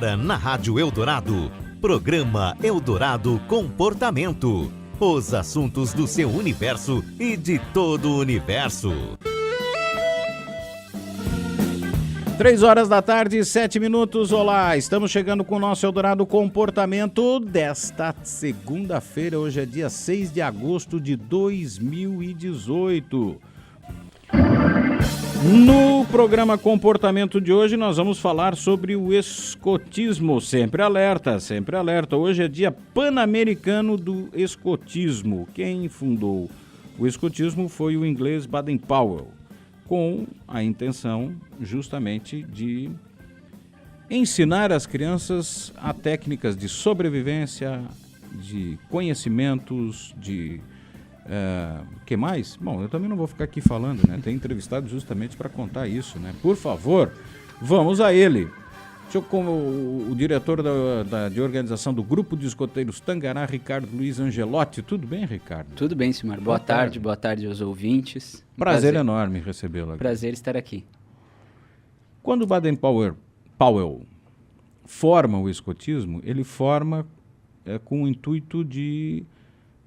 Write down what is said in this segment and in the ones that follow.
Na Rádio Eldorado, programa Eldorado Comportamento. Os assuntos do seu universo e de todo o universo. 3h, 7 minutos. Olá, estamos chegando com o nosso Eldorado Comportamento desta segunda-feira. Hoje é dia 6 de agosto de 2018. No programa Comportamento de hoje, nós vamos falar sobre o escotismo. Sempre alerta, sempre alerta. Hoje é dia pan-americano do escotismo. Quem fundou o escotismo foi o inglês Baden-Powell, com a intenção justamente de ensinar as crianças a técnicas de sobrevivência, de conhecimentos, de... que mais? Bom, eu também não vou ficar aqui falando, né? Tem entrevistado justamente para contar isso, né? Por favor, vamos a ele. Como o diretor de organização do Grupo de Escoteiros Tangará, Ricardo Luiz Angelotti. Tudo bem, Ricardo? Tudo bem, Simar. Boa tarde aos ouvintes. Prazer enorme recebê-lo aqui. Prazer estar aqui. Quando o Baden-Powell forma o escotismo, ele forma com o intuito de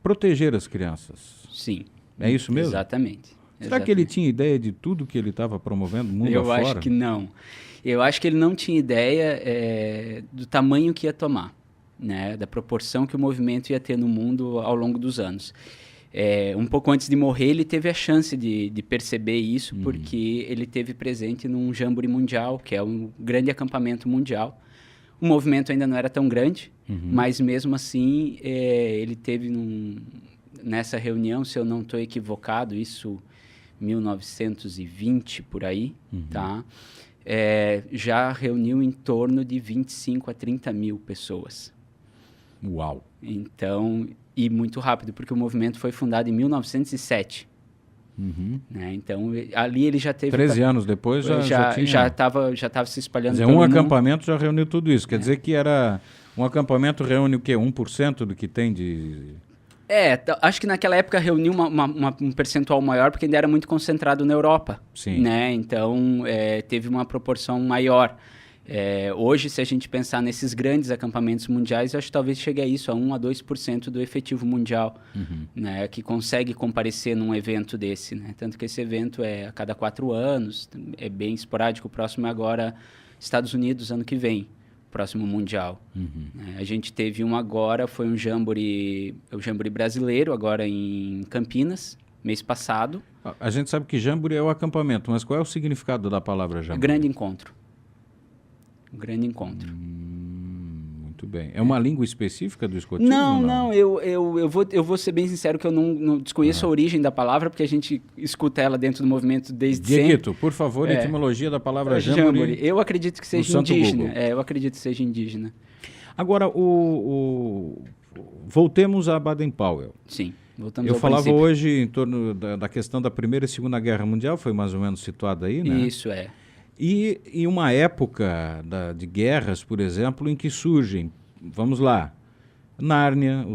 proteger as crianças. Sim. É isso mesmo? Exatamente. Será que ele tinha ideia de tudo que ele estava promovendo mundo afora? Eu acho que não. Eu acho que ele não tinha ideia do tamanho que ia tomar, né? Da proporção que o movimento ia ter no mundo ao longo dos anos. Um pouco antes de morrer, ele teve a chance de perceber isso, porque ele teve presente num Jamboree Mundial, que é um grande acampamento mundial. O movimento ainda não era tão grande, mas mesmo assim, ele teve nessa reunião, se eu não estou equivocado, isso 1920 por aí, tá? Já reuniu em torno de 25 a 30 mil pessoas. Uau! Então, e muito rápido, porque o movimento foi fundado em 1907. Né? Então, ali ele já teve... 13 anos depois já estava se espalhando pelo mundo. Acampamento já reuniu tudo isso. Quer dizer que era... Um acampamento reúne o quê? 1% do que tem de... acho que naquela época reuniu um percentual maior, porque ainda era muito concentrado na Europa. Sim. Né? Então, teve uma proporção maior. Hoje, se a gente pensar nesses grandes acampamentos mundiais, eu acho que talvez chegue a isso, a 1 a 2% do efetivo mundial, né, que consegue comparecer num evento desse. Né? Tanto que esse evento é a cada 4 anos, é bem esporádico. O próximo é agora Estados Unidos, ano que vem, próximo mundial. A gente teve um agora, foi o Jamboree brasileiro, agora em Campinas, mês passado. A gente sabe que Jamboree é o acampamento, mas qual é o significado da palavra Jamboree? Grande encontro. Um grande encontro. Muito bem. É uma língua específica do escotismo? Não. Eu vou ser bem sincero que eu não desconheço a origem da palavra, porque a gente escuta ela dentro do movimento desde Dieguito, sempre. por favor, etimologia da palavra Jamboree. Eu acredito que seja indígena. Eu acredito que seja indígena. Agora, voltemos a Baden-Powell. Sim, voltamos Eu ao falava princípio. hoje em torno da questão da Primeira e Segunda Guerra Mundial, foi mais ou menos situada aí, né? Isso é. E uma época de guerras, por exemplo, em que surgem, vamos lá, Nárnia,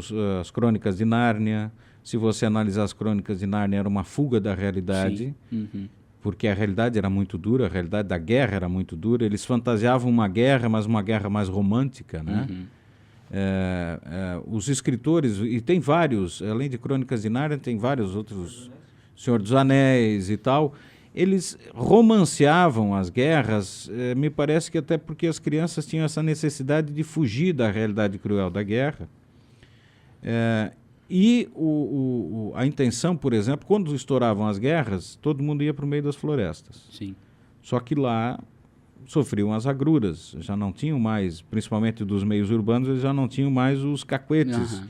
as crônicas de Nárnia. Se você analisar as crônicas de Nárnia, era uma fuga da realidade, porque a realidade era muito dura, a realidade da guerra era muito dura. Eles fantasiavam uma guerra, mas uma guerra mais romântica, né? Os escritores, e tem vários, além de Crônicas de Nárnia, tem vários outros, Senhor dos Anéis e tal... Eles romanceavam as guerras, me parece que até porque as crianças tinham essa necessidade de fugir da realidade cruel da guerra. A intenção, por exemplo, quando estouravam as guerras, todo mundo ia para o meio das florestas. Sim. Só que lá sofriam as agruras, já não tinham mais, principalmente dos meios urbanos, eles já não tinham mais os cacuetes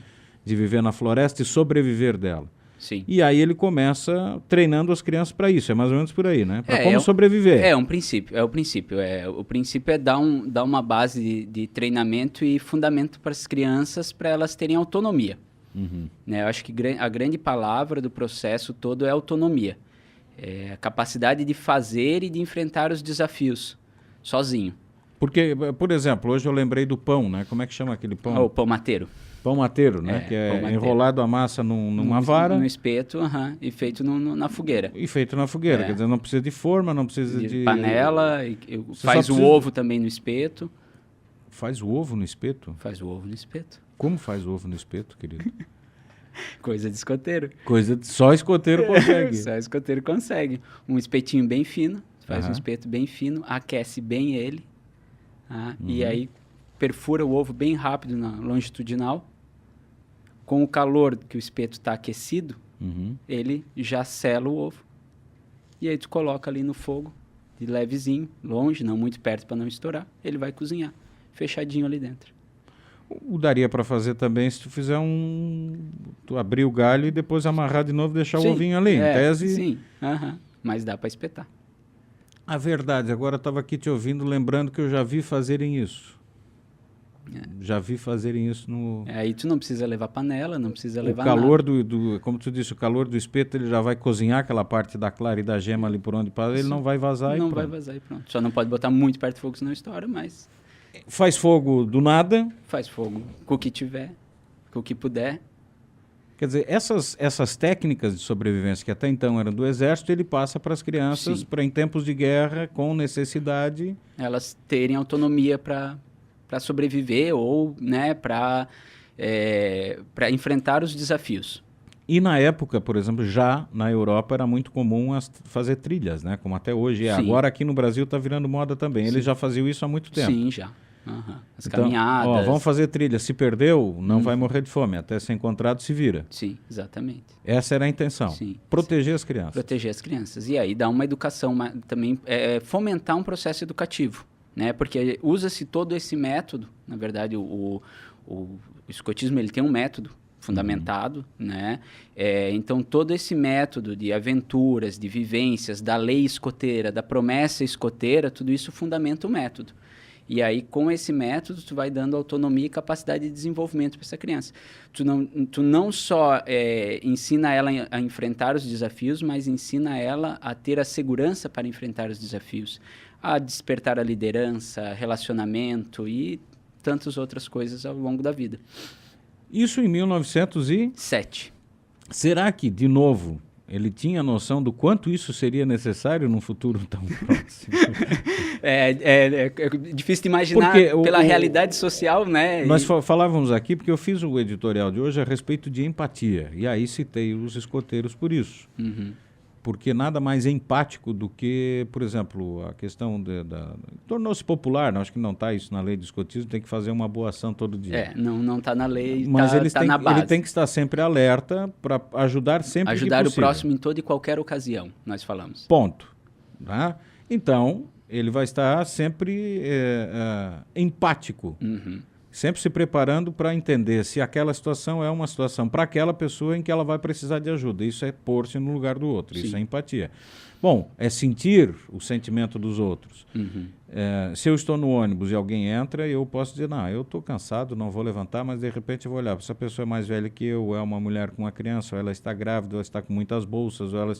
de viver na floresta e sobreviver dela. Sim. E aí ele começa treinando as crianças para isso, é mais ou menos por aí, né? Para como sobreviver. O princípio. O princípio é dar uma base de treinamento e fundamento para as crianças, para elas terem autonomia. Né? Eu acho que a grande palavra do processo todo é autonomia. A capacidade de fazer e de enfrentar os desafios sozinho. Porque, por exemplo, hoje eu lembrei do pão, né? Como é que chama aquele pão? O pão mateiro. Pão mateiro, né? Que é enrolado a massa numa vara. No espeto, e feito na fogueira. E feito na fogueira, quer dizer, não precisa de forma, não precisa de... panela, faz o ovo também no espeto. Faz o ovo no espeto? Faz o ovo no espeto. Como faz o ovo no espeto, querido? Coisa de escoteiro. Só escoteiro consegue. Só escoteiro consegue. Um espetinho bem fino, faz um espeto bem fino, aquece bem ele, tá? E aí perfura o ovo bem rápido na longitudinal. Com o calor que o espeto está aquecido, ele já sela o ovo. E aí tu coloca ali no fogo, de levezinho, longe, não muito perto para não estourar. Ele vai cozinhar, fechadinho ali dentro. O daria para fazer também se tu fizer tu abrir o galho e depois amarrar de novo e deixar o ovinho ali, em tese. Sim, mas dá para espetar. A verdade, agora eu estava aqui te ouvindo, lembrando que eu já vi fazerem isso. Já vi fazerem isso no... Aí tu não precisa levar panela, não precisa levar nada. O calor do como tu disse, o calor do espeto, ele já vai cozinhar aquela parte da clara e da gema ali por onde passa, ele não vai vazar Não vai vazar e pronto. Só não pode botar muito perto do fogo, senão estoura, mas... Faz fogo do nada. Faz fogo com o que tiver, com o que puder. Quer dizer, essas técnicas de sobrevivência que até então eram do exército, ele passa para as crianças, para em tempos de guerra, com necessidade... Elas terem autonomia para sobreviver ou, né, para enfrentar os desafios. E na época, por exemplo, já na Europa era muito comum fazer trilhas, né? Como até hoje é. Agora aqui no Brasil está virando moda também. Eles já faziam isso há muito tempo. Sim, já. As caminhadas. Ó, vamos fazer trilha. Se perdeu, não vai morrer de fome. Até ser encontrado, se vira. Sim, exatamente. Essa era a intenção. Sim, proteger as crianças. Proteger as crianças. E aí dá uma educação, também fomentar um processo educativo, né? Porque usa-se todo esse método. Na verdade, o escotismo ele tem um método fundamentado, né? Então, todo esse método de aventuras, de vivências, da lei escoteira, da promessa escoteira, tudo isso fundamenta o método. E aí, com esse método, tu vai dando autonomia e capacidade de desenvolvimento para essa criança. Tu não só ensina ela a enfrentar os desafios, mas ensina ela a ter a segurança para enfrentar os desafios, a despertar a liderança, relacionamento e tantas outras coisas ao longo da vida. Isso em 1907. Será que, de novo, ele tinha noção do quanto isso seria necessário num futuro tão próximo? É difícil de imaginar pela realidade social, né? Nós falávamos aqui, porque eu fiz o editorial de hoje a respeito de empatia, e aí citei os escoteiros por isso. Porque nada mais empático do que, por exemplo, a questão tornou-se popular, acho que não está isso na lei de escotismo, tem que fazer uma boa ação todo dia. Não está na lei, mas tá na base. Ele tem que estar sempre alerta para ajudar sempre que possível. Ajudar o próximo em toda e qualquer ocasião, nós falamos. Ponto. Tá? Então, ele vai estar sempre empático. Sempre se preparando para entender se aquela situação é uma situação para aquela pessoa em que ela vai precisar de ajuda. Isso é pôr-se no lugar do outro, Isso é empatia. Bom, é sentir o sentimento dos outros. Se eu estou no ônibus e alguém entra, eu posso dizer, não, eu estou cansado, não vou levantar, mas de repente eu vou olhar, se a pessoa é mais velha que eu, é uma mulher com uma criança, ou ela está grávida, ou ela está com muitas bolsas, ou ela...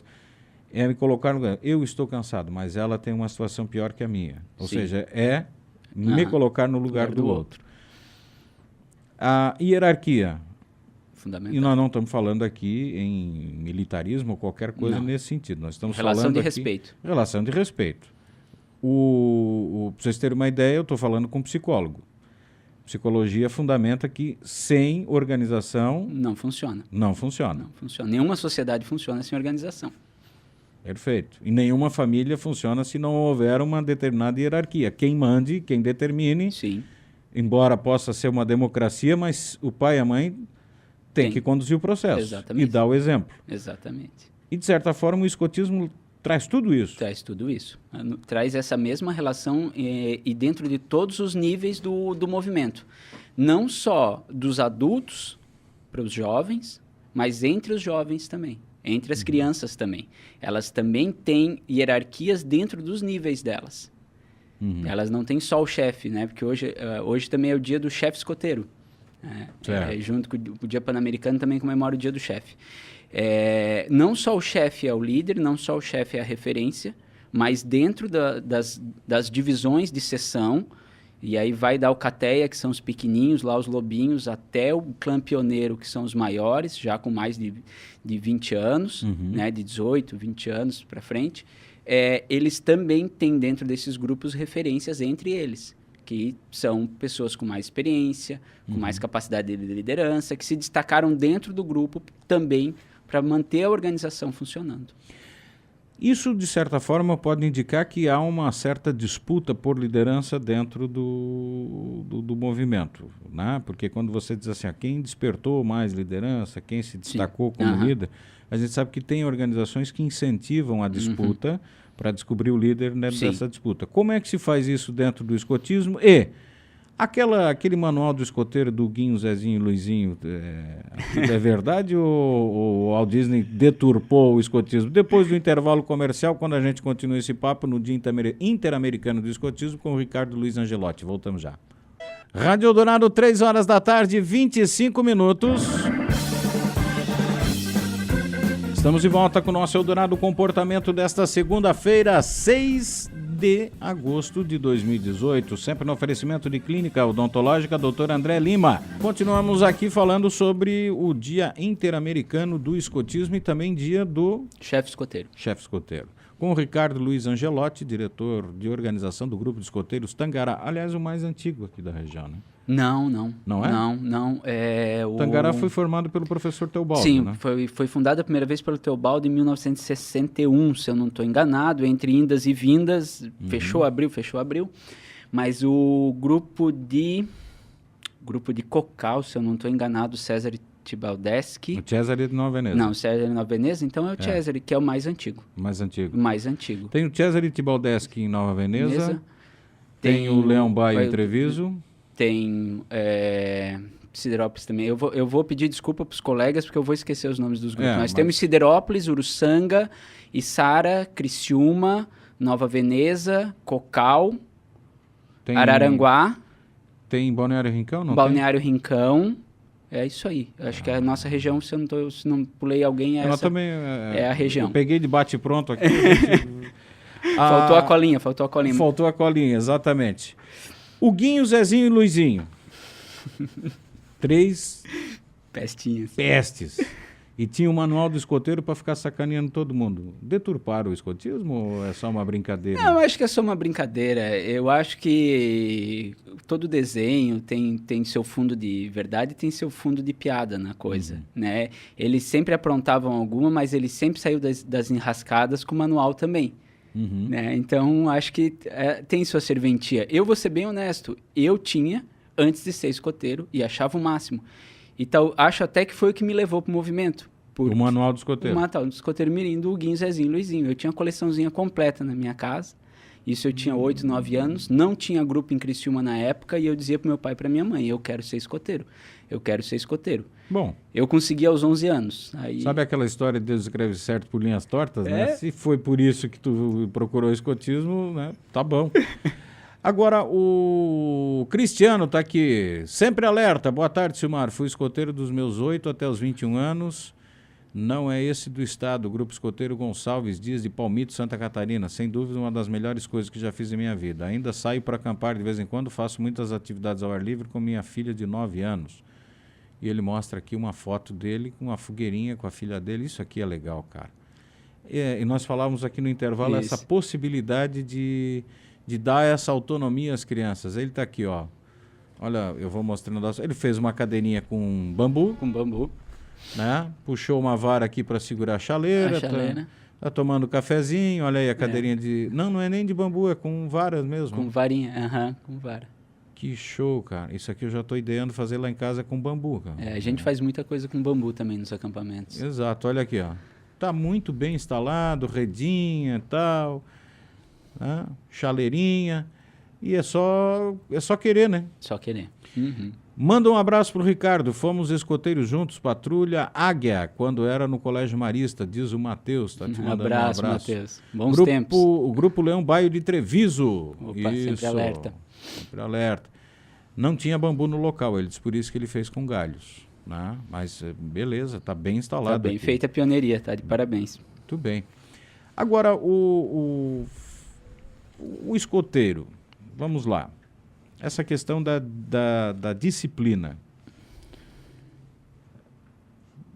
me colocar no lugar. Eu estou cansado, mas ela tem uma situação pior que a minha. Ou seja, me colocar no lugar do outro. A hierarquia. Fundamental. E nós não estamos falando aqui em militarismo ou qualquer coisa nesse sentido. Nós estamos relação falando de respeito. Relação de respeito. Para vocês terem uma ideia, eu estou falando com um psicólogo. Psicologia fundamenta que sem organização... Não funciona. Não funciona. Não funciona. Nenhuma sociedade funciona sem organização. Perfeito. E nenhuma família funciona se não houver uma determinada hierarquia. Quem mande, quem determine... Sim. Embora possa ser uma democracia, mas o pai e a mãe têm que conduzir o processo. Exatamente. E dar o exemplo. Exatamente. E, de certa forma, o escotismo traz tudo isso. Traz tudo isso. Traz essa mesma relação e dentro de todos os níveis do movimento. Não só dos adultos para os jovens, mas entre os jovens também. Entre as crianças também. Elas também têm hierarquias dentro dos níveis delas. Elas não têm só o chefe, né? Porque hoje também é o dia do chefe escoteiro. Junto com o Dia Pan-Americano também comemora o dia do chefe. Não só o chefe é o líder, não só o chefe é a referência, mas dentro das divisões de seção, e aí vai da alcateia, que são os pequenininhos, lá os lobinhos, até o clã pioneiro, que são os maiores, já com mais de 20 anos, né? De 18, 20 anos para frente. Eles também têm dentro desses grupos referências entre eles, que são pessoas com mais experiência, com mais capacidade de liderança, que se destacaram dentro do grupo também para manter a organização funcionando. Isso, de certa forma, pode indicar que há uma certa disputa por liderança dentro do movimento, né? Porque quando você diz assim, quem despertou mais liderança, quem se destacou como líder, a gente sabe que tem organizações que incentivam a disputa para descobrir o líder dessa disputa. Como é que se faz isso dentro do escotismo? E aquele manual do escoteiro do Guinho, Zezinho e Luizinho, é verdade ou o Walt Disney deturpou o escotismo? Depois do intervalo comercial, quando a gente continua esse papo no Dia Interamericano do Escotismo com o Ricardo Luiz Angelotti. Voltamos já. Rádio Eldorado, 3 horas da tarde, 25 minutos. Estamos de volta com o nosso Eldorado Comportamento desta segunda-feira, 6 de agosto de 2018, sempre no oferecimento de Clínica Odontológica Dr. André Lima. Continuamos aqui falando sobre o Dia Interamericano do Escotismo e também dia do Chefe escoteiro. Chefe escoteiro. Com o Ricardo Luiz Angelotti, diretor de organização do Grupo de Escoteiros Tangará, aliás, o mais antigo aqui da região, né? Não. Não é? Não. Tangará foi formado pelo professor Teobaldo, Sim, né? foi fundada a primeira vez pelo Teobaldo em 1961, se eu não estou enganado, entre indas e vindas, fechou, abriu. Mas o grupo de Cocal, se eu não estou enganado, César Tibaldeschi. O Cesare de Nova Veneza. Não, o César de Nova Veneza, então é o Cesare, que é o mais antigo. Mais antigo. Tem o Cesare Tibaldeschi em Nova Veneza. Tem o Leão Baio em Treviso. Tem Siderópolis também. Eu vou pedir desculpa para os colegas, porque eu vou esquecer os nomes dos grupos. Nós temos Siderópolis, Uruçanga, Içara, Criciúma, Nova Veneza, Cocal, Araranguá. Tem Balneário Rincão, não Balneário Rincão. É isso aí. Acho que a nossa região, se não pulei alguém, é a região. Eu peguei de bate-pronto aqui. Faltou a colinha. Faltou a colinha, exatamente. O Guinho, Zezinho e Luizinho. 3 pestes. E tinha o manual do escoteiro para ficar sacaneando todo mundo. Deturparam o escotismo ou é só uma brincadeira? Não, eu acho que é só uma brincadeira. Eu acho que todo desenho tem seu fundo de verdade e tem seu fundo de piada na coisa, né? Eles sempre aprontavam alguma, mas eles sempre saíram das enrascadas com o manual também. Né? Então, acho que tem sua serventia. Eu vou ser bem honesto, eu tinha, antes de ser escoteiro, e achava o máximo. Então, acho até que foi o que me levou para o movimento. O manual do escoteiro? O manual do escoteiro mirim do Guinho, Zezinho e Luizinho. Eu tinha a coleçãozinha completa na minha casa. Isso eu tinha 8, 9 anos. Não tinha grupo em Criciúma na época e eu dizia para meu pai e para minha mãe, eu quero ser escoteiro. Bom, eu consegui aos 11 anos. Aí... Sabe aquela história de Deus escreve certo por linhas tortas, né? Se foi por isso que tu procurou escotismo, né? Tá bom. Agora, o Cristiano está aqui, sempre alerta. Boa tarde, Silmar. Fui escoteiro dos meus 8 até os 21 anos. Não é esse do estado, o Grupo Escoteiro Gonçalves Dias de Palmito, Santa Catarina. Sem dúvida, uma das melhores coisas que já fiz em minha vida. Ainda saio para acampar de vez em quando, faço muitas atividades ao ar livre com minha filha de 9 anos. E ele mostra aqui uma foto dele com uma fogueirinha com a filha dele. Isso aqui é legal, cara. E nós falávamos aqui no intervalo essa possibilidade de dar essa autonomia às crianças. Ele está aqui, ó. Olha, eu vou mostrando. Ele fez uma cadeirinha com bambu. Né? Puxou uma vara aqui para segurar a chaleira. Tá tomando cafezinho. Olha aí a cadeirinha de... Não é nem de bambu, é com varas mesmo. Com varinha, com vara. Que show, cara. Isso aqui eu já estou ideando fazer lá em casa com bambu, cara. A gente faz muita coisa com bambu também nos acampamentos. Exato, olha aqui, ó. Tá muito bem instalado, redinha e tal, né? Chaleirinha. E é só querer, né? Só querer. Manda um abraço pro Ricardo. Fomos escoteiros juntos, patrulha Águia, quando era no Colégio Marista, diz o Matheus. Tá te mandando um abraço. Matheus. Bons tempos. O Grupo Leão Baio de Treviso. Opa, isso, sempre alerta. Não tinha bambu no local, ele disse, por isso que ele fez com galhos. Né? Mas beleza, tá bem instalado. Tá bem feita a pioneiria, tá de parabéns. Muito bem. Agora, o escoteiro, vamos lá. Essa questão da disciplina.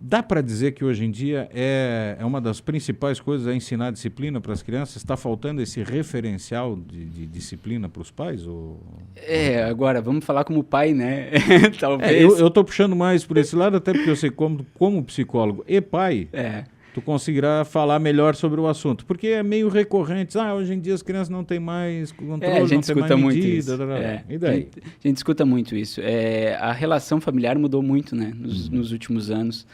Dá para dizer que hoje em dia é uma das principais coisas é ensinar disciplina para as crianças? Está faltando esse referencial de disciplina para os pais? Agora, vamos falar como pai, né? Talvez. Eu estou puxando mais por esse lado, até porque eu sei como psicólogo e pai, tu conseguirá falar melhor sobre o assunto. Porque é meio recorrente. Hoje em dia as crianças não têm mais controle, a gente não tem mais medida. Muito E daí? A gente escuta muito isso. A relação familiar mudou muito, né? Nos últimos anos.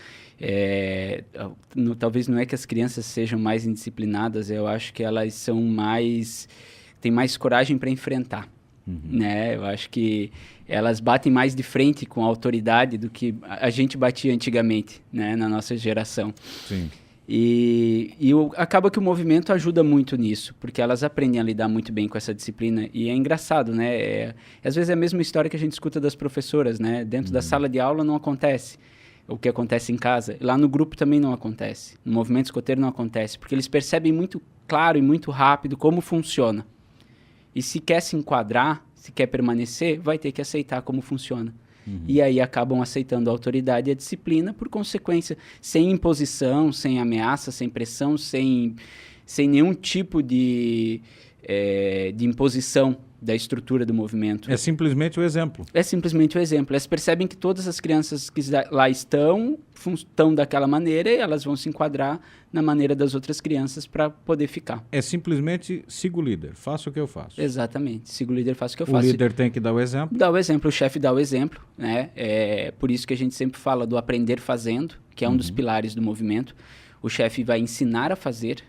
Talvez não é que as crianças sejam mais indisciplinadas, eu acho que elas são têm mais coragem para enfrentar, né? Eu acho que elas batem mais de frente com a autoridade do que a gente batia antigamente, né? Na nossa geração. Sim. Acaba que o movimento ajuda muito nisso, porque elas aprendem a lidar muito bem com essa disciplina. E é engraçado, né? Às vezes é a mesma história que a gente escuta das professoras, né? Dentro da sala de aula não acontece o que acontece em casa. Lá no grupo também não acontece. No movimento escoteiro não acontece, porque eles percebem muito claro e muito rápido como funciona. E se quer se enquadrar, se quer permanecer, vai ter que aceitar como funciona. E aí acabam aceitando a autoridade e a disciplina por consequência, sem imposição, sem ameaça, sem pressão, sem nenhum tipo de imposição da estrutura do movimento. É simplesmente o exemplo. É simplesmente o exemplo. Elas percebem que todas as crianças que lá estão daquela maneira e elas vão se enquadrar na maneira das outras crianças para poder ficar. É simplesmente siga o líder, faça o que eu faço. Exatamente. Siga o líder, faça o que eu faço. O líder tem que dar o exemplo. Dá o exemplo, o chefe dá o exemplo, né? É por isso que a gente sempre fala do aprender fazendo, que é um dos pilares do movimento. O chefe vai ensinar a fazer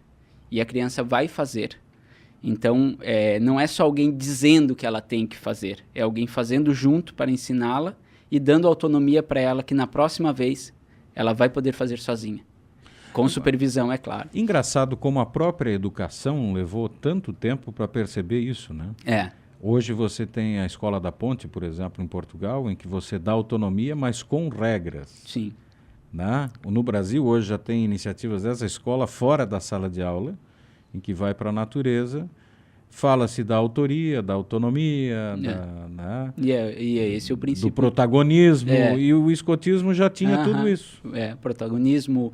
e a criança vai fazer. Então, não é só alguém dizendo que ela tem que fazer, é alguém fazendo junto para ensiná-la e dando autonomia para ela que na próxima vez ela vai poder fazer sozinha. Com supervisão, é claro. Engraçado como a própria educação levou tanto tempo para perceber isso, né? Hoje você tem a Escola da Ponte, por exemplo, em Portugal, em que você dá autonomia, mas com regras. Sim. Né? No Brasil, hoje já tem iniciativas dessa escola fora da sala de aula, em que vai para a natureza, fala-se da autoria, da autonomia, né? E é esse o princípio. Do protagonismo, e o escotismo já tinha tudo isso. Protagonismo,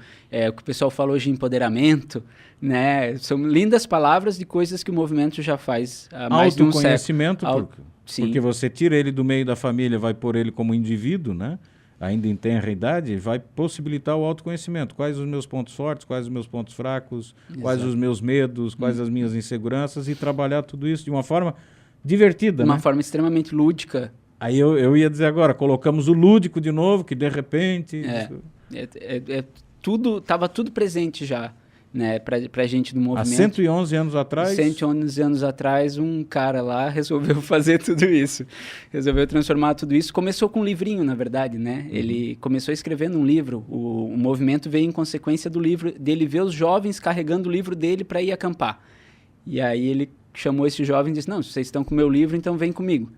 o que o pessoal fala hoje, empoderamento, né? São lindas palavras de coisas que o movimento já faz há mais de um século. Autoconhecimento, porque você tira ele do meio da família, vai pôr ele como indivíduo, né? Ainda em tenra idade, vai possibilitar o autoconhecimento. Quais os meus pontos fortes, quais os meus pontos fracos, quais os meus medos, quais as minhas inseguranças, e trabalhar tudo isso de uma forma divertida. Uma forma extremamente lúdica. Aí eu ia dizer agora, colocamos o lúdico de novo, que de repente... Estava tudo presente já, né, pra gente do movimento. Há 111 anos atrás... 111 anos atrás, um cara lá resolveu fazer tudo isso. Resolveu transformar tudo isso. Começou com um livrinho, na verdade, né? Ele começou escrevendo um livro. O movimento veio em consequência do livro, dele ver os jovens carregando o livro dele para ir acampar. E aí ele chamou esses jovens e disse, não, se vocês estão com o meu livro, então vem comigo.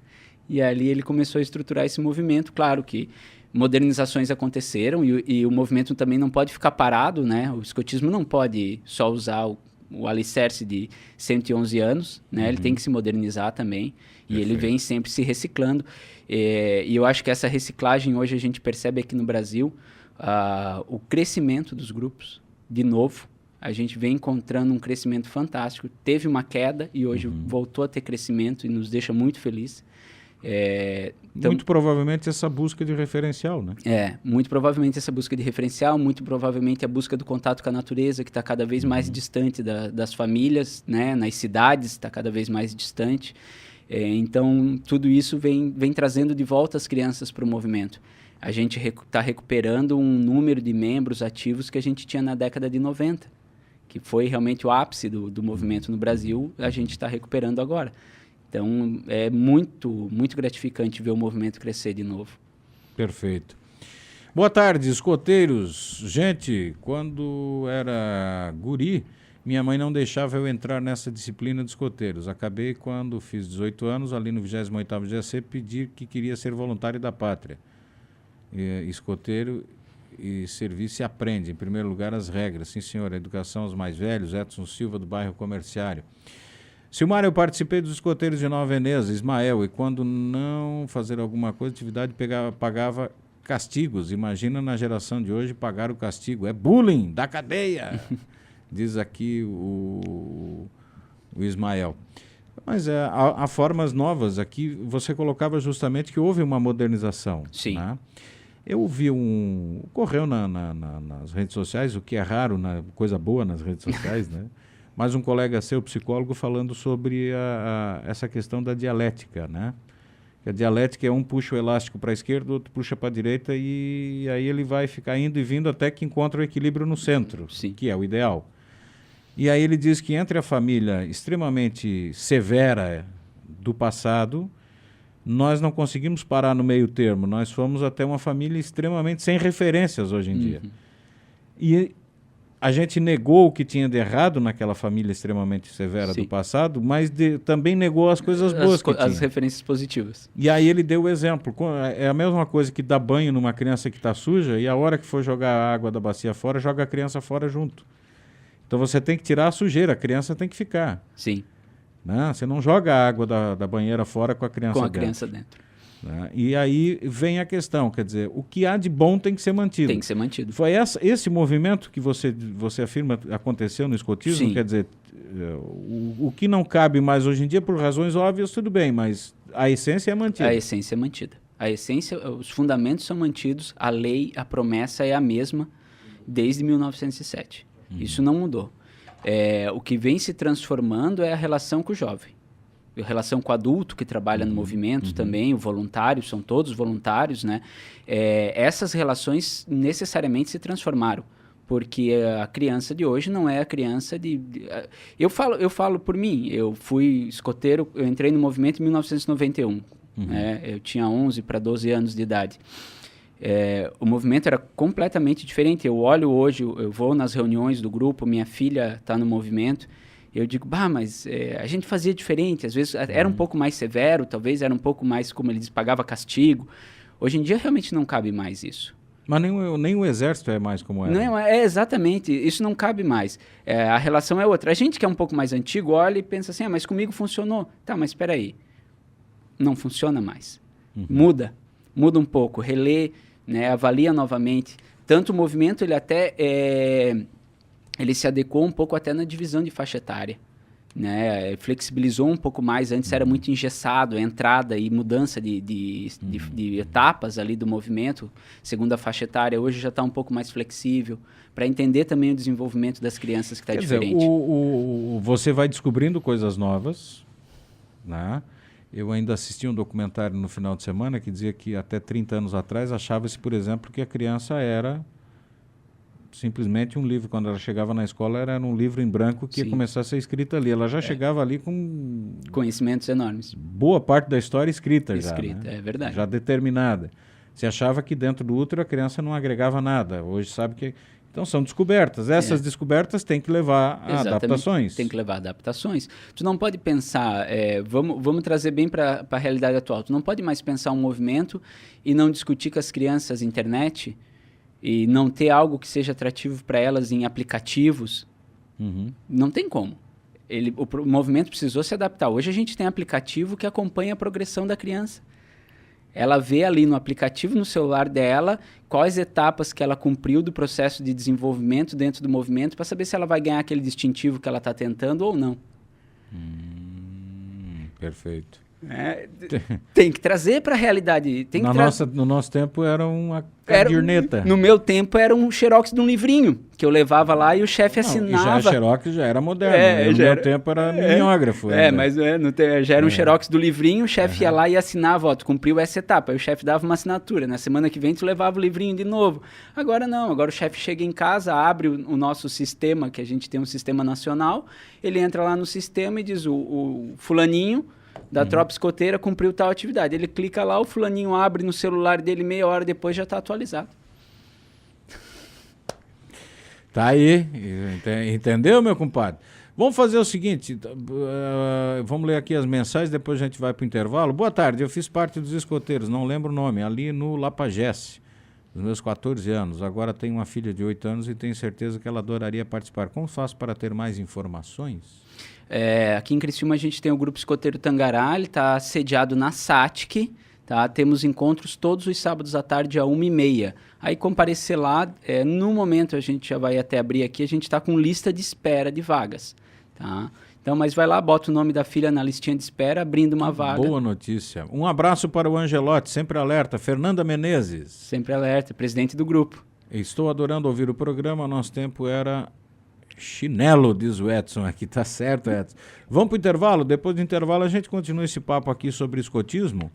E ali ele começou a estruturar esse movimento. Claro que modernizações aconteceram e o movimento também não pode ficar parado, né? O escotismo não pode só usar o alicerce de 111 anos, né? Ele tem que se modernizar também. E ele vem sempre se reciclando. E eu acho que essa reciclagem hoje a gente percebe aqui no Brasil o crescimento dos grupos, de novo. A gente vem encontrando um crescimento fantástico. Teve uma queda e hoje voltou a ter crescimento e nos deixa muito felizes. Então, muito provavelmente essa busca de referencial, né? Muito provavelmente essa busca de referencial, muito provavelmente a busca do contato com a natureza, que está cada vez mais distante das famílias, né? Nas cidades está cada vez mais distante. Então, tudo isso vem trazendo de volta as crianças para o movimento. A gente está recuperando um número de membros ativos que a gente tinha na década de 90, que foi realmente o ápice do movimento no Brasil, a gente está recuperando agora. Então, é muito, muito gratificante ver o movimento crescer de novo. Perfeito. Boa tarde, escoteiros. Gente, quando era guri, minha mãe não deixava eu entrar nessa disciplina de escoteiros. Acabei, quando fiz 18 anos, ali no 28º GAC, pedir que queria ser voluntário da pátria. Escoteiro e serviço se aprende. Em primeiro lugar, as regras. Sim, senhor. A educação aos mais velhos. Edson Silva, do bairro Comerciário. Silmar, eu participei dos escoteiros de Nova Veneza, Ismael, e quando não fazer alguma coisa, atividade pagava castigos. Imagina na geração de hoje pagar o castigo. É bullying, da cadeia, diz aqui o Ismael. Mas há formas novas. Aqui você colocava justamente que houve uma modernização. Sim. Né? Eu vi ocorreu nas redes sociais, o que é raro, coisa boa nas redes sociais, né? Mas um colega seu, psicólogo, falando sobre essa questão da dialética, né? A dialética é um puxa o elástico para a esquerda, o outro puxa para a direita, e aí ele vai ficar indo e vindo até que encontra o equilíbrio no centro, Sim. que é o ideal. E aí ele diz que entre a família extremamente severa do passado, nós não conseguimos parar no meio termo, nós fomos até uma família extremamente sem referências hoje em dia. E a gente negou o que tinha de errado naquela família extremamente severa do passado, mas também negou as coisas boas que tinha. As referências positivas. E aí ele deu o exemplo. É a mesma coisa que dar banho numa criança que está suja e a hora que for jogar a água da bacia fora, joga a criança fora junto. Então você tem que tirar a sujeira, a criança tem que ficar. Sim. Né? Você não joga a água da banheira fora com a criança dentro. Com a criança dentro. Né? E aí vem a questão, quer dizer, o que há de bom tem que ser mantido. Tem que ser mantido. Foi esse movimento que você afirma aconteceu no escotismo? Sim. Quer dizer, o que não cabe mais hoje em dia, por razões óbvias, tudo bem, mas a essência é mantida. A essência é mantida. A essência, os fundamentos são mantidos, a lei, a promessa é a mesma desde 1907. Isso não mudou. O que vem se transformando é a relação com o jovem. A relação com o adulto que trabalha no movimento também, o voluntário, são todos voluntários, né? Essas relações necessariamente se transformaram, porque a criança de hoje não é a criança eu falo por mim, eu fui escoteiro, eu entrei no movimento em 1991, né? Eu tinha 11 para 12 anos de idade. O movimento era completamente diferente. Eu olho hoje, eu vou nas reuniões do grupo, minha filha está no movimento, eu digo, mas a gente fazia diferente, às vezes era um pouco mais severo, talvez era um pouco mais, como ele diz, pagava castigo. Hoje em dia realmente não cabe mais isso. Mas nem o exército é mais como era. Não, exatamente, isso não cabe mais. A relação é outra. A gente que é um pouco mais antigo olha e pensa assim, mas comigo funcionou. Tá, mas espera aí, não funciona mais. Muda um pouco, relê, né, avalia novamente. Tanto o movimento, ele até ele se adequou um pouco até na divisão de faixa etária, né? Flexibilizou um pouco mais. Antes era muito engessado, a entrada e mudança de etapas ali do movimento, segundo a faixa etária. Hoje já está um pouco mais flexível, para entender também o desenvolvimento das crianças que está diferente. Dizer, você vai descobrindo coisas novas, né? Eu ainda assisti um documentário no final de semana que dizia que até 30 anos atrás achava-se, por exemplo, que a criança era simplesmente um livro. Quando ela chegava na escola, era um livro em branco que ia começar a ser escrito ali. Ela já chegava ali com conhecimentos enormes. Boa parte da história escrita já, né? É verdade. Já determinada. Você achava que dentro do útero a criança não agregava nada. Hoje sabe que... Então são descobertas. Essas descobertas têm que levar a adaptações. Tem que levar a adaptações. Tu não pode pensar, vamos trazer bem para a realidade atual. Tu não pode mais pensar um movimento e não discutir com as crianças internet e não ter algo que seja atrativo para elas em aplicativos. Não tem como. O movimento precisou se adaptar. Hoje a gente tem aplicativo que acompanha a progressão da criança. Ela vê ali no aplicativo, no celular dela, quais etapas que ela cumpriu do processo de desenvolvimento dentro do movimento, para saber se ela vai ganhar aquele distintivo que ela está tentando ou não. Perfeito. Tem que trazer para a realidade. No nosso tempo era uma caderneta. No meu tempo era um xerox de um livrinho, que eu levava lá e o chefe assinava. Já xerox já era moderno. No meu tempo era mimeógrafo. Já era um xerox do livrinho, o chefe ia lá e assinava, tu cumpriu essa etapa. Aí o chefe dava uma assinatura. Na semana que vem tu levava o livrinho de novo. Agora não, agora o chefe chega em casa, abre o nosso sistema, que a gente tem um sistema nacional, ele entra lá no sistema e diz o fulaninho da tropa escoteira cumpriu tal atividade. Ele clica lá, o fulaninho abre no celular dele, meia hora depois já está atualizado. Tá aí, entendeu, meu compadre? Vamos fazer o seguinte, vamos ler aqui as mensagens, depois a gente vai para o intervalo. Boa tarde, eu fiz parte dos escoteiros, não lembro o nome, ali no Lapagesse, dos meus 14 anos. Agora tenho uma filha de 8 anos e tenho certeza que ela adoraria participar. Como faço para ter mais informações? Aqui em Criciúma a gente tem o Grupo Escoteiro Tangará, ele está sediado na SATIC, Tá? Temos encontros todos os sábados à tarde, às 1h30. Aí comparecer lá, no momento a gente já vai até abrir aqui, a gente está com lista de espera de vagas. Tá? Então, mas vai lá, bota o nome da filha na listinha de espera, abrindo uma vaga. Boa notícia. Um abraço para o Angelotti, sempre alerta. Fernanda Menezes. Sempre alerta, presidente do grupo. Estou adorando ouvir o programa, nosso tempo era chinelo, diz o Edson aqui. Tá certo, Edson. Vamos para o intervalo? Depois do intervalo a gente continua esse papo aqui sobre escotismo.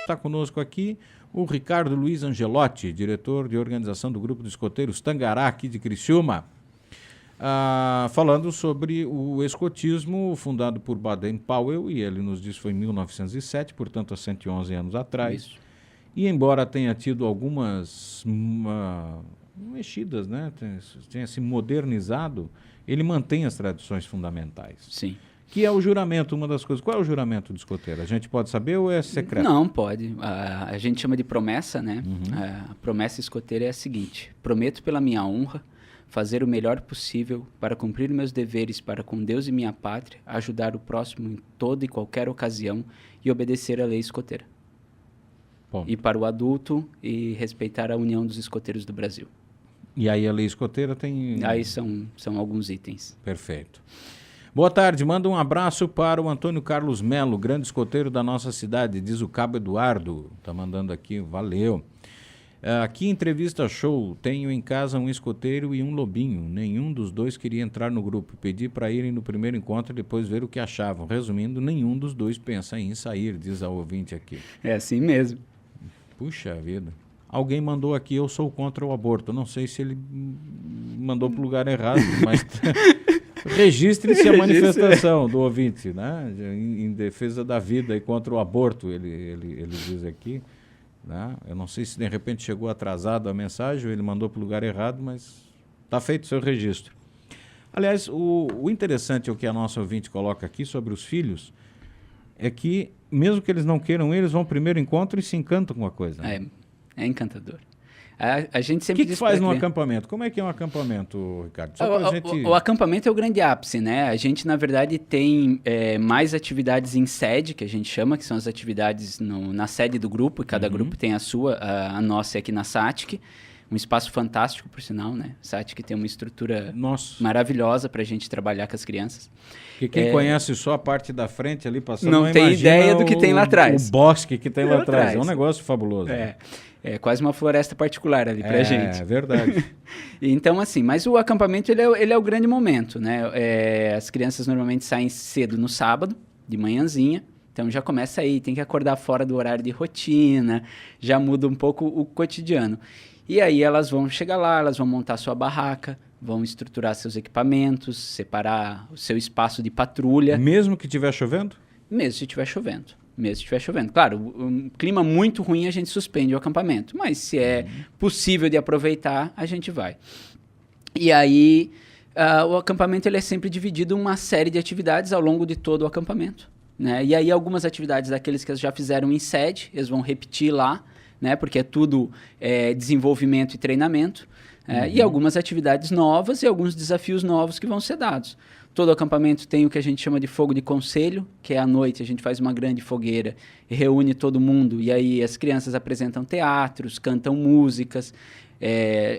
Está conosco aqui o Ricardo Luiz Angelotti, diretor de organização do Grupo de Escoteiros Tangará, aqui de Criciúma, falando sobre o escotismo fundado por Baden-Powell, e ele nos disse que foi em 1907, portanto há 111 anos atrás. Isso. E embora tenha tido algumas mexidas, né, tenha se modernizado, ele mantém as tradições fundamentais. Sim. Que é o juramento, uma das coisas. Qual é o juramento de escoteiro? A gente pode saber ou é secreto? Não, pode. A gente chama de promessa, né? A promessa escoteira é a seguinte: prometo pela minha honra fazer o melhor possível para cumprir meus deveres para com Deus e minha pátria, ajudar o próximo em toda e qualquer ocasião e obedecer à lei escoteira. Bom. E para o adulto e respeitar a União dos Escoteiros do Brasil. E aí a lei escoteira tem... Aí são alguns itens. Perfeito. Boa tarde, manda um abraço para o Antônio Carlos Melo, grande escoteiro da nossa cidade, diz o Cabo Eduardo. Tá mandando aqui, valeu. Aqui entrevista show, tenho em casa um escoteiro e um lobinho. Nenhum dos dois queria entrar no grupo. Pedi para irem no primeiro encontro e depois ver o que achavam. Resumindo, nenhum dos dois pensa em sair, diz a ouvinte aqui. É assim mesmo. Puxa vida. Alguém mandou aqui, eu sou contra o aborto. Não sei se ele mandou para o lugar errado, mas registre-se a manifestação do ouvinte, né? Em defesa da vida e contra o aborto, ele diz aqui. Né? Eu não sei se de repente chegou atrasado a mensagem ou ele mandou para o lugar errado, mas está feito o seu registro. Aliás, o interessante é o que a nossa ouvinte coloca aqui sobre os filhos, é que mesmo que eles não queiram, eles vão ao primeiro encontro e se encantam com a coisa. Né? É encantador. A gente sempre O que faz num acampamento? Como é que é um acampamento, Ricardo? O acampamento é o grande ápice, né? A gente, na verdade, tem mais atividades em sede, que a gente chama, que são as atividades na sede do grupo, e cada grupo tem a sua, a nossa é aqui na SATIC, um espaço fantástico, por sinal, né? SATIC tem uma estrutura maravilhosa para a gente trabalhar com as crianças. Que quem conhece só a parte da frente ali passando, não tem ideia do que tem lá atrás. O bosque que tem lá atrás. É um negócio fabuloso. É quase uma floresta particular ali pra gente. É verdade. Então, assim, mas o acampamento ele é o grande momento, né? As crianças normalmente saem cedo no sábado, de manhãzinha. Então já começa aí, tem que acordar fora do horário de rotina, já muda um pouco o cotidiano. E aí elas vão chegar lá, elas vão montar sua barraca, vão estruturar seus equipamentos, separar o seu espaço de patrulha. Mesmo que estiver chovendo? Mesmo se estiver chovendo. Mesmo se estiver chovendo. Claro, um clima muito ruim a gente suspende o acampamento, mas se é possível de aproveitar, a gente vai. E aí, o acampamento ele é sempre dividido em uma série de atividades ao longo de todo o acampamento. Né? E aí, algumas atividades daqueles que já fizeram em sede, eles vão repetir lá, né? Porque é tudo desenvolvimento e treinamento. E algumas atividades novas e alguns desafios novos que vão ser dados. Todo acampamento tem o que a gente chama de fogo de conselho, que é à noite a gente faz uma grande fogueira e reúne todo mundo. E aí as crianças apresentam teatros, cantam músicas,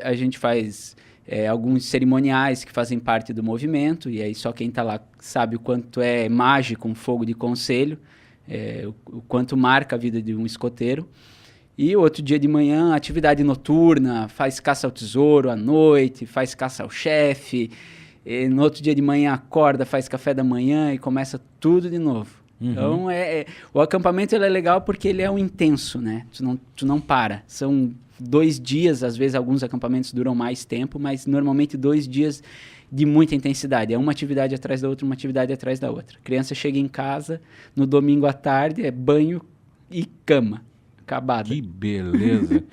a gente faz alguns cerimoniais que fazem parte do movimento. E aí só quem está lá sabe o quanto é mágico um fogo de conselho, o quanto marca a vida de um escoteiro. E outro dia de manhã, atividade noturna, faz caça ao tesouro à noite, faz caça ao chefe. E no outro dia de manhã acorda, faz café da manhã e começa tudo de novo. Então, o acampamento ele é legal porque ele é um intenso, né? Tu não para. São 2 dias, às vezes alguns acampamentos duram mais tempo, mas normalmente 2 dias de muita intensidade. É uma atividade atrás da outra, uma atividade atrás da outra. A criança chega em casa, no domingo à tarde, é banho e cama. Acabada. Que beleza.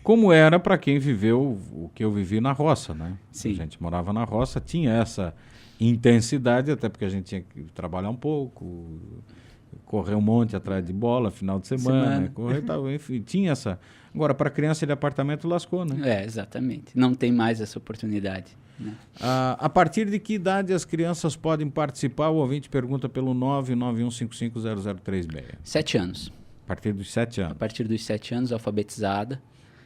Como era para quem viveu o que eu vivi na roça, né? Sim. A gente morava na roça, tinha essa intensidade, até porque a gente tinha que trabalhar um pouco, correr um monte atrás de bola, final de semana. Correr tal, enfim, tinha essa. Agora, para criança de apartamento, lascou, né? Exatamente. Não tem mais essa oportunidade. Né? A partir de que idade as crianças podem participar? O ouvinte pergunta pelo 991550036. 7 anos. A partir dos 7 A anos. partir dos 7 anos, alfabetizada.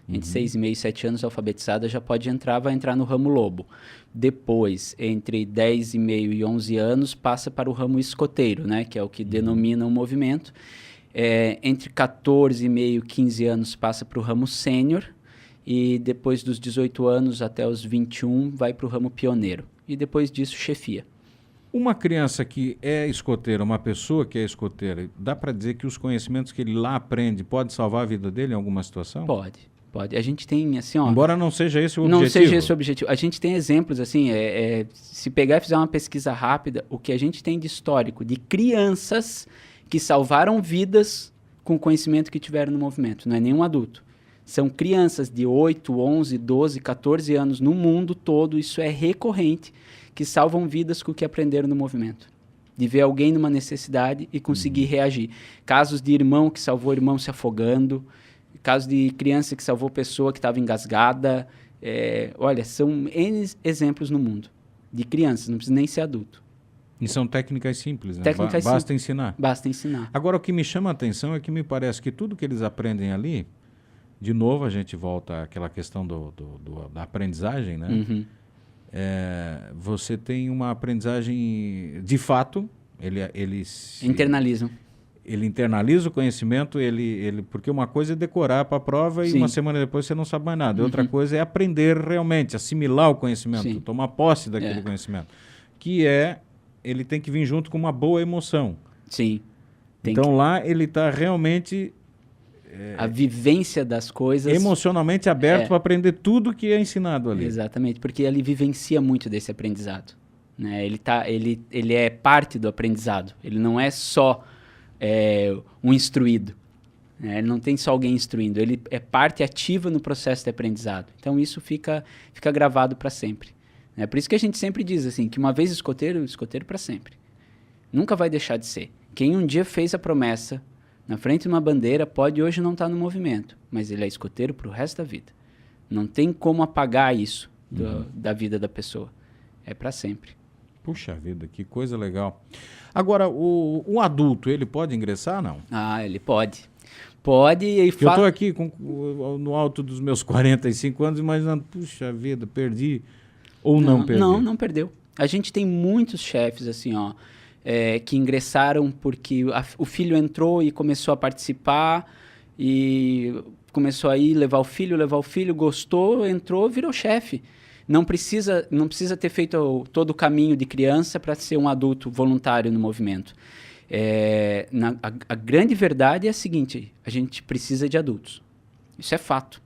Entre 6,5 e 7 anos, alfabetizada, já pode entrar, vai entrar no ramo lobo. Depois, entre 10,5 e 11 anos, passa para o ramo escoteiro, né? Que é o que denomina o movimento. Entre 14,5 e 15 anos, passa para o ramo sênior. E depois dos 18 anos até os 21, vai para o ramo pioneiro. E depois disso, chefia. Uma criança que é escoteira, uma pessoa que é escoteira, dá para dizer que os conhecimentos que ele lá aprende pode salvar a vida dele em alguma situação? Pode. A gente tem, assim, ó... Embora não seja esse o objetivo. Não seja esse o objetivo. A gente tem exemplos, assim, se pegar e fizer uma pesquisa rápida, o que a gente tem de histórico de crianças que salvaram vidas com o conhecimento que tiveram no movimento. Não é nenhum adulto. São crianças de 8, 11, 12, 14 anos no mundo todo, isso é recorrente, que salvam vidas com o que aprenderam no movimento. De ver alguém numa necessidade e conseguir reagir. Casos de irmão que salvou irmão se afogando, casos de criança que salvou pessoa que estava engasgada. Olha, são N exemplos no mundo de crianças, não precisa nem ser adulto. E são técnicas simples, né? Técnicas Basta ensinar. Basta ensinar. Agora, o que me chama a atenção é que me parece que tudo que eles aprendem ali, de novo a gente volta àquela questão da aprendizagem, né? Uhum. Você tem uma aprendizagem de fato, Internalizam. Ele internaliza o conhecimento, porque uma coisa é decorar para a prova e Sim. uma semana depois você não sabe mais nada. Outra coisa é aprender realmente, assimilar o conhecimento, Sim. tomar posse daquele conhecimento. Ele tem que vir junto com uma boa emoção. Sim. Então lá ele está realmente a vivência das coisas... emocionalmente aberto para aprender tudo que é ensinado ali. Exatamente, porque ele vivencia muito desse aprendizado. Né? Ele é parte do aprendizado. Ele não é só um instruído. Né? Ele não tem só alguém instruindo. Ele é parte ativa no processo de aprendizado. Então isso fica gravado para sempre. É por isso que a gente sempre diz assim, que uma vez escoteiro para sempre. Nunca vai deixar de ser. Quem um dia fez a promessa na frente de uma bandeira pode hoje não estar no movimento, mas ele é escoteiro para o resto da vida. Não tem como apagar isso da vida da pessoa. É para sempre. Puxa vida, que coisa legal. Agora, o adulto, ele pode ingressar, não? Ah, ele pode. Pode e eu estou aqui no alto dos meus 45 anos imaginando, puxa vida, perdi ou não perdi? Não perdeu. A gente tem muitos chefes assim, ó, que ingressaram porque o filho entrou e começou a participar e começou a ir levar o filho, gostou, entrou, virou chefe. Não precisa ter feito todo o caminho de criança para ser um adulto voluntário no movimento. A grande verdade é a seguinte, a gente precisa de adultos. Isso é fato.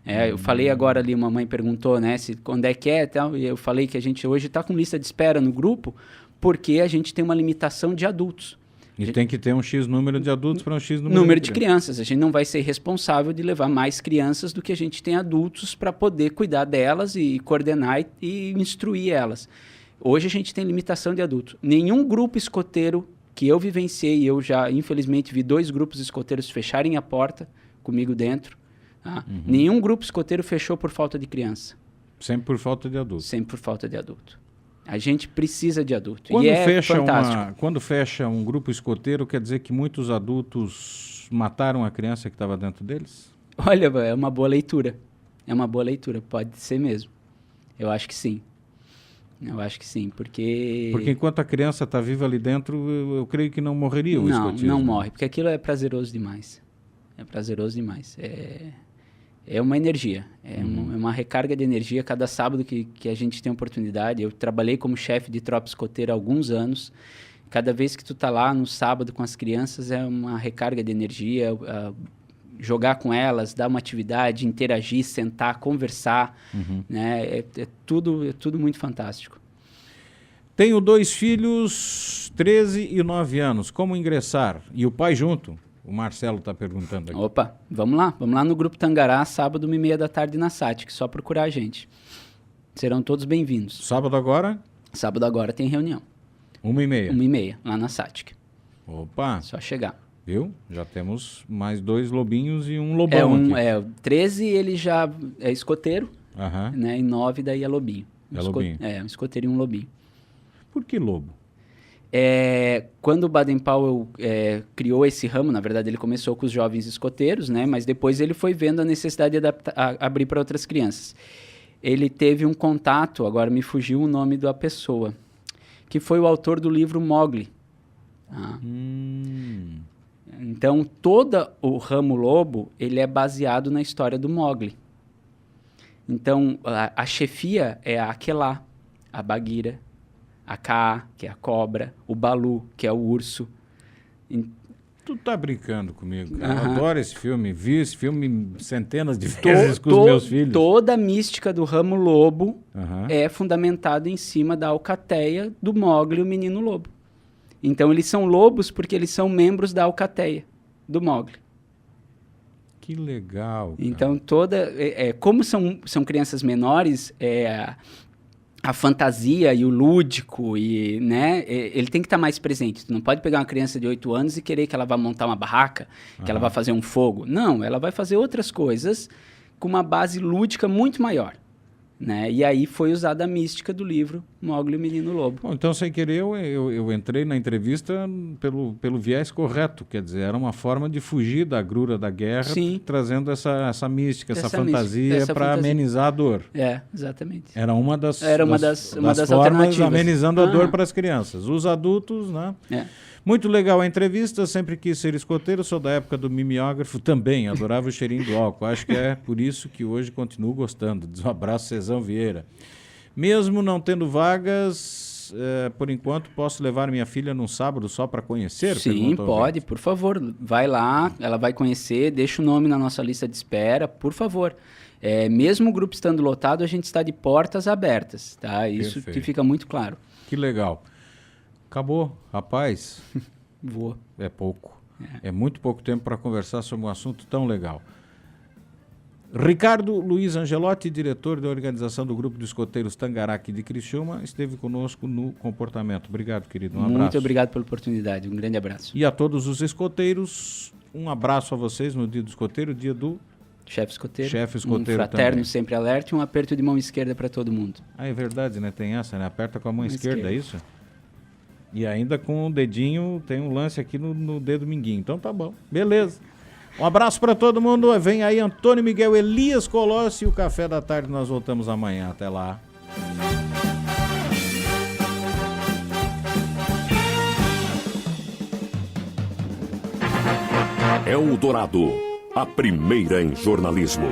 Eu falei agora ali, uma mãe perguntou, né, quando é que é, tal, e eu falei que a gente hoje está com lista de espera no grupo porque a gente tem uma limitação de adultos. E tem que ter um X número de adultos para um X número de crianças. A gente não vai ser responsável de levar mais crianças do que a gente tem adultos para poder cuidar delas e coordenar e instruir elas. Hoje a gente tem limitação de adultos. Nenhum grupo escoteiro que eu vivenciei, eu já infelizmente vi 2 grupos escoteiros fecharem a porta comigo dentro. Tá? Nenhum grupo escoteiro fechou por falta de criança. Sempre por falta de adulto. Sempre por falta de adulto. A gente precisa de adulto. Quando, fantástico. Quando fecha um grupo escoteiro, quer dizer que muitos adultos mataram a criança que estava dentro deles? Olha, é uma boa leitura. É uma boa leitura, pode ser mesmo. Eu acho que sim. Porque enquanto a criança está viva ali dentro, eu creio que não morreria o escotismo. Não morre, porque aquilo é prazeroso demais. É uma energia, é uma recarga de energia. Cada sábado que a gente tem oportunidade, eu trabalhei como chefe de tropa escoteira há alguns anos. Cada vez que tu tá lá no sábado com as crianças, é uma recarga de energia, jogar com elas, dar uma atividade, interagir, sentar, conversar, né? É tudo muito fantástico. Tenho 2 filhos, 13 e 9 anos. Como ingressar? E o pai junto? O Marcelo está perguntando aqui. Opa, vamos lá no Grupo Tangará, sábado, 1h30 da tarde na SATIC, só procurar a gente. Serão todos bem-vindos. Sábado agora? Sábado agora tem reunião. 1h30? 1h30, lá na SATIC. Opa! Só chegar. Viu? Já temos mais 2 lobinhos e um lobão aqui. 13 ele já é escoteiro, né? E 9 daí é lobinho. Lobinho. Um escoteiro e um lobinho. Por que lobo? Quando o Baden-Powell criou esse ramo, na verdade ele começou com os jovens escoteiros, né? Mas depois ele foi vendo a necessidade de abrir para outras crianças. Ele teve um contato, agora me fugiu o nome da pessoa, que foi o autor do livro Mowgli. Então, todo o ramo lobo, ele é baseado na história do Mowgli. Então, a chefia é a Aquelá, a Bagheera, a Kaa, que é a cobra, o Balu, que é o urso. Tu tá brincando comigo, cara. Eu adoro esse filme, vi esse filme centenas de vezes com os meus filhos. Toda a mística do ramo lobo é fundamentada em cima da alcateia do Mowgli, o menino lobo. Então, eles são lobos porque eles são membros da alcateia do Mowgli. Que legal, cara. Então, como são crianças menores, a fantasia e o lúdico, né, ele tem que estar mais presente. Tu não pode pegar uma criança de 8 anos e querer que ela vá montar uma barraca, que ela vá fazer um fogo. Não, ela vai fazer outras coisas com uma base lúdica muito maior. Né? E aí foi usada a mística do livro Mowgli, o Menino Lobo. Bom, então, sem querer, eu entrei na entrevista pelo viés correto. Quer dizer, era uma forma de fugir da agrura da guerra, trazendo essa mística, essa fantasia para amenizar a dor. Exatamente. Era uma das formas alternativas. Amenizando a dor para as crianças. Os adultos, né? Muito legal a entrevista, sempre quis ser escoteiro, sou da época do mimeógrafo também, adorava o cheirinho do álcool. Acho que é por isso que hoje continuo gostando. Diz um abraço, Cezão Vieira. Mesmo não tendo vagas, por enquanto, posso levar minha filha num sábado só para conhecer? Sim, pode, por favor. Vai lá, ela vai conhecer, deixa o nome na nossa lista de espera, por favor. Mesmo o grupo estando lotado, a gente está de portas abertas, tá? Isso que fica muito claro. Que legal. Acabou, rapaz. Voa. É pouco. É muito pouco tempo para conversar sobre um assunto tão legal. Ricardo Luiz Angelotti, diretor da organização do Grupo de Escoteiros Tangará de Criciúma, esteve conosco no Comportamento. Obrigado, querido. Um abraço. Muito obrigado pela oportunidade. Um grande abraço. E a todos os escoteiros, um abraço a vocês no dia do escoteiro, dia do chefe escoteiro. Chefe escoteiro um fraterno também. Sempre alerta e um aperto de mão esquerda para todo mundo. É verdade, né? Tem essa, né? Aperta com a mão esquerda, é isso? E ainda com o dedinho, tem um lance aqui no dedo minguinho. Então tá bom. Beleza. Um abraço para todo mundo. Vem aí Antônio Miguel Elias Colossi e o Café da Tarde. Nós voltamos amanhã. Até lá. Eldorado, a primeira em jornalismo.